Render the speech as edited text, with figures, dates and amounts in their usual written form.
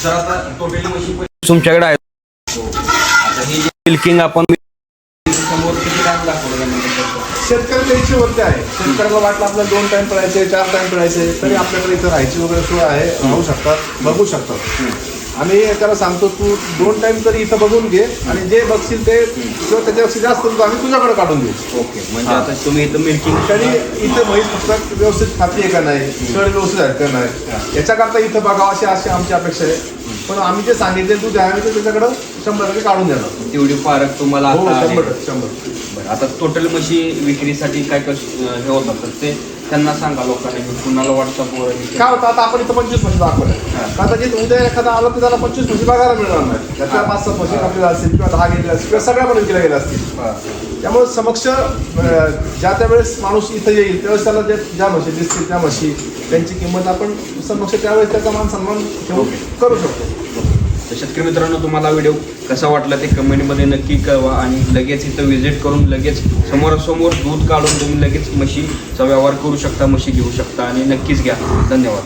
तर आता टोटली म्हशी तुमच्याकडे आहे. आता ही मिल्किंग आपण समोर किती टाइम दाखवलं शेतकऱ्याच्या इच्छेवरती आहे. शेतकऱ्याला वाटलं आपल्याला 2 टाइम पिळायचे 4 टाइम पिळायचे तरी आपल्याकडे इथं राहायची वगैरे सोय आहे. राहू शकतात, बघू शकतात. आम्ही त्याला सांगतो तू 2 टाइम तरी इथं बघून घे आणि जे बघशील ते किंवा त्याच्यापेक्षा जास्त आम्ही तुझ्याकडे काढून देऊ. ओके. म्हणजे आता तुम्ही इथं मिल्किंग तरी इथं म्हैस फक्त व्यवस्थित खाती आहे का नाही, सळ व्यवस्थित आहे का नाही याच्याकरता इथं बघावं अशी आमची अपेक्षा आहे. पण आम्ही जे सांगितले तू द्या आम्ही त्याच्याकडं 100% काढून देणार. तेवढी फारक तुम्हाला हो, आता आहे. 100%. बरं, आता टोटल म्हशी विक्रीसाठी काय हे होतात तर ते त्यांना सांगा लोकांनी कुणाला व्हॉट्सअपवर काय होतं आता आपण इथं 25 म्हशी दाखवल्या. आता जे उद्या एखादा आलं तर त्याला 25 म्हशी बघायला मिळणार नाही. त्याच्या 5-7 म्हशी आपल्याला असतील किंवा 10 गेलेल्या असतील किंवा सगळ्या पण विकल्या गेल्या असतील. त्यामुळे समक्ष ज्या त्या वेळेस माणूस इथं येईल त्यावेळेस त्याला ज्या म्हशी दिसतील त्या म्हशी त्यांची किंमत आपण समक्ष त्यावेळेस त्याचा मान सन्मान ठेवून करू शकतो. तर शेतकरी मित्रांनो, तुम्हाला व्हिडिओ कसा वाटला ते कमेंटमध्ये नक्की कळवा आणि लगेच इथं व्हिजिट करून लगेच समोरासमोर दूध काढून तुम्ही लगेच म्हशीचा व्यवहार करू शकता, म्हशी घेऊ शकता आणि नक्कीच घ्या. धन्यवाद.